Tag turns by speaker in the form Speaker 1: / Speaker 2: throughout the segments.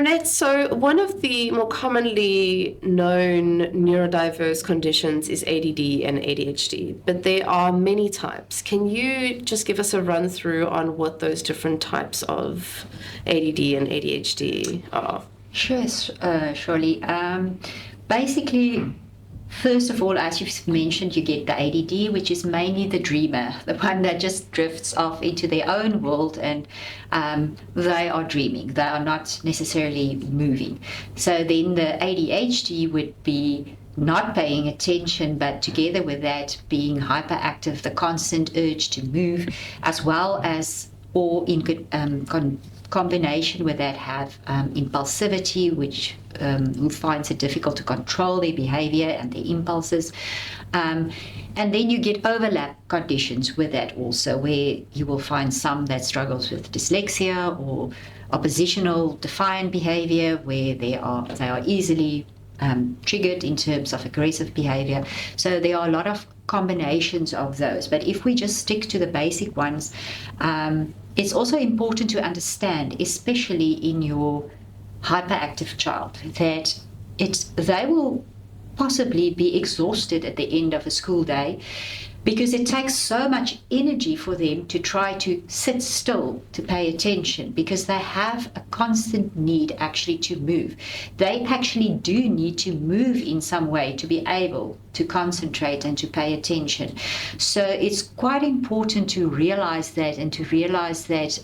Speaker 1: Renette, so one of the more commonly known neurodiverse conditions is ADD and ADHD, but there are many types. Can you just give us a run through on what those different types of ADD and ADHD are?
Speaker 2: Sure, surely. Basically, first of all, as you've mentioned, you get the ADD, which is mainly the dreamer, the one that just drifts off into their own world, and they are dreaming. They are not necessarily moving. So then the ADHD would be not paying attention, but together with that being hyperactive, the constant urge to move, as well as, or in combination with that, have impulsivity, which who finds it difficult to control their behavior and their impulses. And then you get overlap conditions with that also, where you will find some that struggles with dyslexia or oppositional defiant behavior, where they are easily triggered in terms of aggressive behavior. So there are a lot of combinations of those. But if we just stick to the basic ones, it's also important to understand, especially in your hyperactive child, that they will possibly be exhausted at the end of a school day, because it takes so much energy for them to try to sit still, to pay attention, because they have a constant need actually to move. They actually do need to move in some way to be able to concentrate and to pay attention. So it's quite important to realize that, and to realize that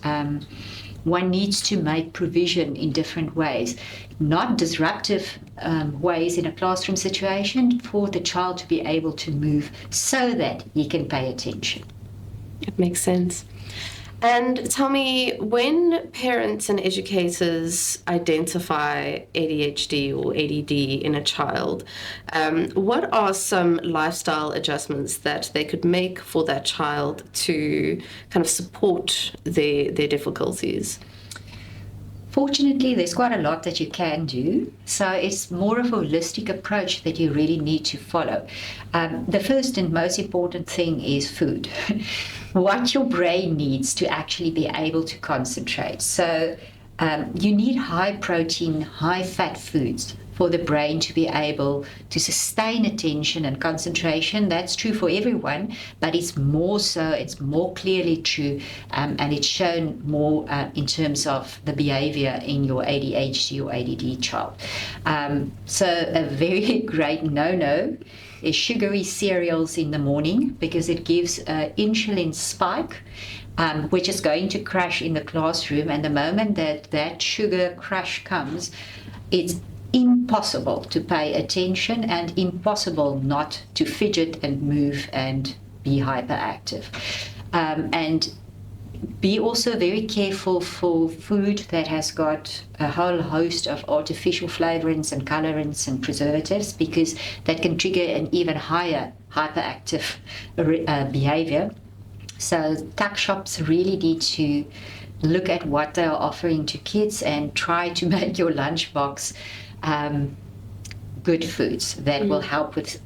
Speaker 2: one needs to make provision in different ways, not disruptive ways in a classroom situation, for the child to be able to move so that he can pay attention.
Speaker 1: It makes sense. And tell me, when parents and educators identify ADHD or ADD in a child, what are some lifestyle adjustments that they could make for that child to kind of support their difficulties?
Speaker 2: Fortunately, there's quite a lot that you can do. So it's more of a holistic approach that you really need to follow. The first and most important thing is food. What your brain needs to actually be able to concentrate. So you need high protein, high fat foods for the brain to be able to sustain attention and concentration. That's true for everyone, but it's more so, it's more clearly true, and it's shown more in terms of the behavior in your ADHD or ADD child. So a very great no-no is sugary cereals in the morning, because it gives an insulin spike, which is going to crash in the classroom. And the moment that sugar crash comes, it's impossible to pay attention and impossible not to fidget and move and be hyperactive. And be also very careful for food that has got a whole host of artificial flavorants and colorants and preservatives, because that can trigger an even higher hyperactive behavior. So tuck shops really need to look at what they are offering to kids and try to make your lunchbox good foods that will help with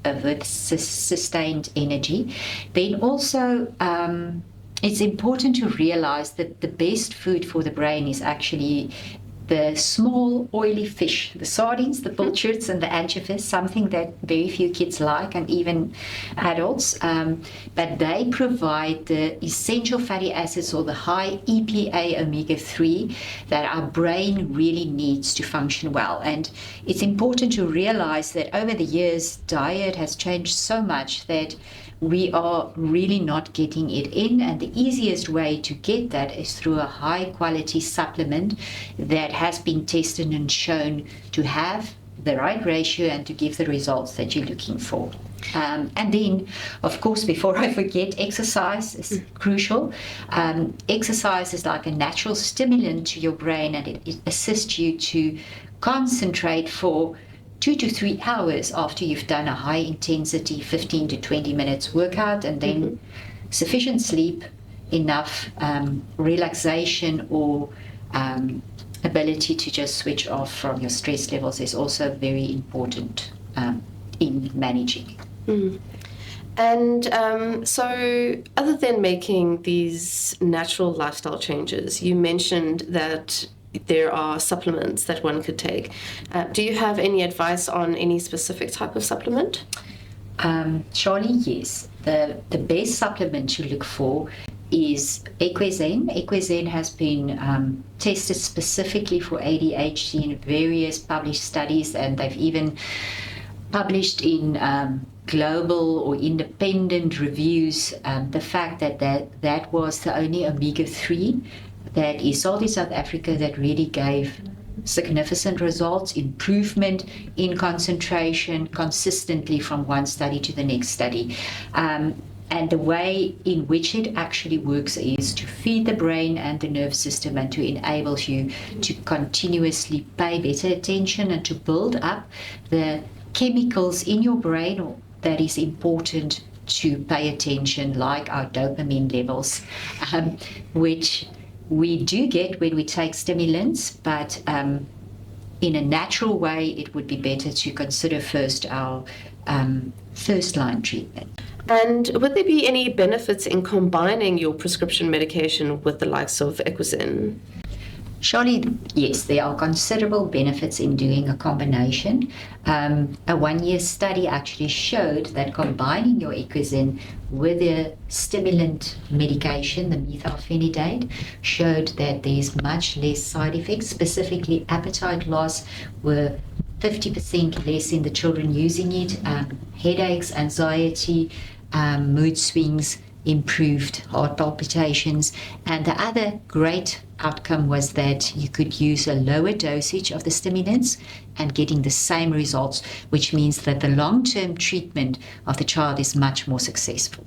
Speaker 2: sustained energy. Then also, it's important to realize that the best food for the brain is actually the small oily fish, the sardines, the pilchards, and the anchovies, something that very few kids like, and even adults. But they provide the essential fatty acids, or the high EPA omega-3, that our brain really needs to function well. And it's important to realize that over the years, diet has changed so much that we are really not getting it in, and the easiest way to get that is through a high quality supplement that has been tested and shown to have the right ratio and to give the results that you're looking for. And then, of course, before I forget, exercise is crucial. Exercise is like a natural stimulant to your brain, and it assists you to concentrate for 2 to 3 hours after you've done a high intensity 15 to 20 minutes workout, and then sufficient sleep, enough relaxation, or ability to just switch off from your stress levels is also very important in managing.
Speaker 1: And so other than making these natural lifestyle changes, you mentioned that there are supplements that one could take. Do you have any advice on any specific type of supplement?
Speaker 2: Surely, yes. The best supplement to look for is Equizen. Equizen has been tested specifically for ADHD in various published studies, and they've even published in global or independent reviews the fact that was the only omega-3 that is sold in South Africa that really gave significant results, improvement in concentration consistently from one study to the next study. And the way in which it actually works is to feed the brain and the nervous system and to enable you to continuously pay better attention and to build up the chemicals in your brain that is important to pay attention, like our dopamine levels, which we do get when we take stimulants, but in a natural way, it would be better to consider first our first-line treatment.
Speaker 1: And would there be any benefits in combining your prescription medication with the likes of Equizen?
Speaker 2: Surely, yes, there are considerable benefits in doing a combination. A one-year study actually showed that combining your Equizen with a stimulant medication, the methylphenidate, showed that there's much less side effects, specifically appetite loss were 50% less in the children using it, headaches, anxiety, mood swings, improved heart palpitations, and the other great outcome was that you could use a lower dosage of the stimulants and getting the same results, which means that the long-term treatment of the child is much more successful.